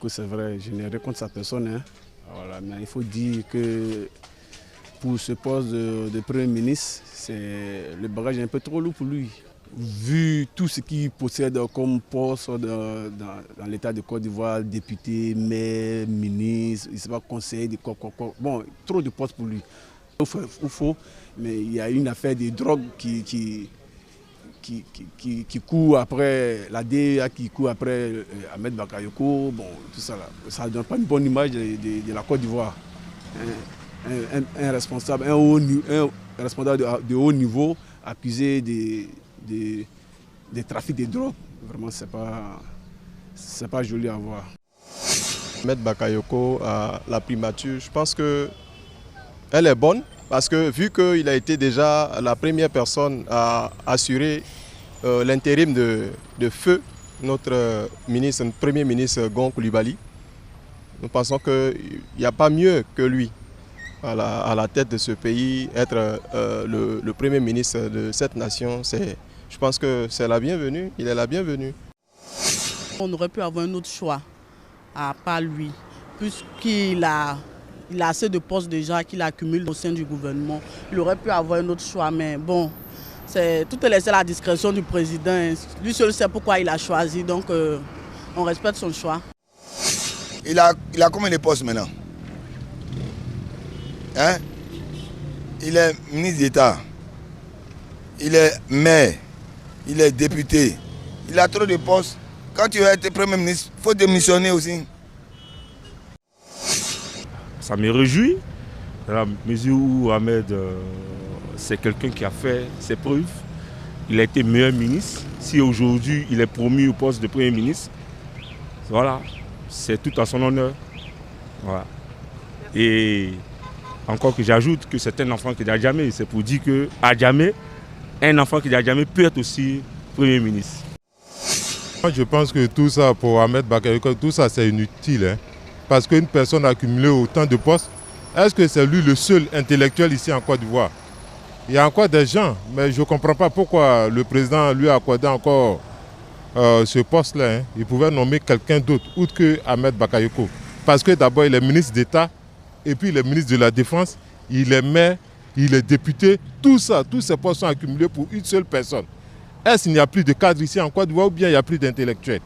Bakayoko, c'est vrai, je n'ai rien contre sa personne. Hein. Voilà, mais il faut dire que pour ce poste de Premier ministre, le bagage est un peu trop lourd pour lui. Vu tout ce qu'il possède comme poste dans l'État de Côte d'Ivoire, député, maire, ministre, il ne sait pas conseiller de quoi. Bon, trop de postes pour lui. Il faut, mais il y a une affaire de drogue qui court après la DEA, qui court après Ahmed Bakayoko. Bon, tout ça là, ça ne donne pas une bonne image de la Côte d'Ivoire. Un responsable, responsable de haut niveau accusé des trafics de drogue. Vraiment, c'est pas joli à voir. Ahmed Bakayoko à la primature, je pense qu'elle est bonne parce que vu qu'il a été déjà la première personne à assurer l'intérim de feu notre Premier ministre Gon Coulibaly, nous pensons qu'il n'y a pas mieux que lui à la tête de ce pays, être le Premier ministre de cette nation. Je pense que c'est la bienvenue, il est la bienvenue. On aurait pu avoir un autre choix, à part lui, puisqu'il a assez de postes déjà qu'il accumule au sein du gouvernement. Il aurait pu avoir un autre choix, mais bon, tout est laissé à la discrétion du président. Lui seul sait pourquoi il a choisi, donc on respecte son choix. Il a combien de postes maintenant? Hein? Il est ministre d'État, il est maire, il est député, il a trop de postes. Quand tu veux être Premier ministre, il faut démissionner aussi. Ça me réjouit, dans la mesure où Ahmed, c'est quelqu'un qui a fait ses preuves. Il a été meilleur ministre. Si aujourd'hui il est promu au poste de Premier ministre, voilà, c'est tout à son honneur. Voilà. Et encore que j'ajoute que c'est un enfant qui d'Adjamé. C'est pour dire qu'à jamais, un enfant qui d'Adjamé peut être aussi Premier ministre. Moi, je pense que tout ça, pour Ahmed Bakayoko, tout ça c'est inutile. Hein? Parce qu'une personne a accumulé autant de postes, est-ce que c'est lui le seul intellectuel ici en Côte d'Ivoire? Il y a encore des gens, mais je ne comprends pas pourquoi le président lui a accordé encore ce poste-là. Hein? Il pouvait nommer quelqu'un d'autre, outre que Ahmed Bakayoko. Parce que d'abord, il est ministre d'État, et puis il est ministre de la Défense, il est maire, il est député. Tout ça, tous ces postes sont accumulés pour une seule personne. Est-ce qu'il n'y a plus de cadres ici en Côte d'Ivoire ou bien il n'y a plus d'intellectuels?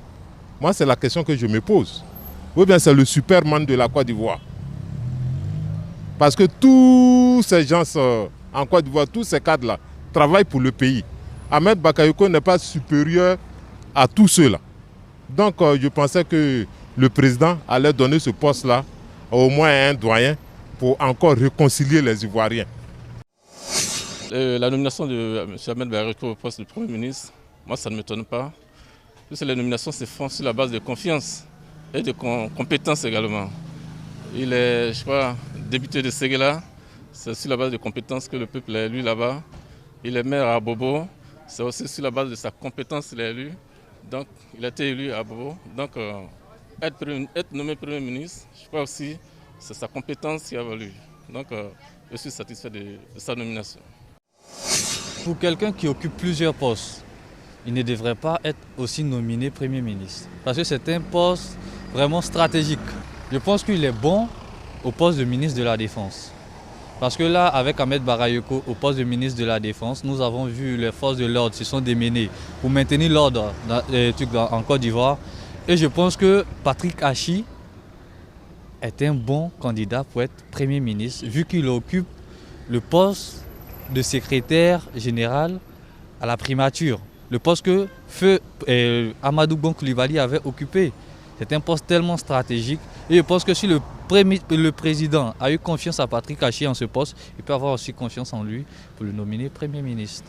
Moi, c'est la question que je me pose. Ou bien c'est le Superman de la Côte d'Ivoire. Parce que tous ces gens en Côte d'Ivoire, tous ces cadres-là, travaillent pour le pays. Ahmed Bakayoko n'est pas supérieur à tous ceux-là. Donc je pensais que le président allait donner ce poste-là au moins à un doyen pour encore réconcilier les Ivoiriens. La nomination de M. Ahmed Bakayoko au poste de Premier ministre, moi ça ne m'étonne pas. Parce que les nominations se font sur la base de confiance et de compétences également. Il est, je crois, député de Séguéla, c'est sur la base de compétences que le peuple l'a élu là-bas. Il est maire à Bobo, c'est aussi sur la base de sa compétence qu'il est élu. Donc il a été élu à Bobo. Donc être nommé Premier ministre, je crois aussi c'est sa compétence qui a valu. Donc je suis satisfait de sa nomination. Pour quelqu'un qui occupe plusieurs postes, il ne devrait pas être aussi nominé Premier ministre. Parce que c'est un poste vraiment stratégique. Je pense qu'il est bon au poste de ministre de la Défense. Parce que là, avec Ahmed Bakayoko au poste de ministre de la Défense, nous avons vu les forces de l'ordre se sont démenées pour maintenir l'ordre en Côte d'Ivoire. Et je pense que Patrick Achi est un bon candidat pour être Premier ministre, vu qu'il occupe le poste de secrétaire général à la primature. Le poste que feu Amadou Gon Coulibaly avait occupé. C'est un poste tellement stratégique. Et je pense que si le président a eu confiance à Patrick Achi en ce poste, il peut avoir aussi confiance en lui pour le nominer Premier ministre.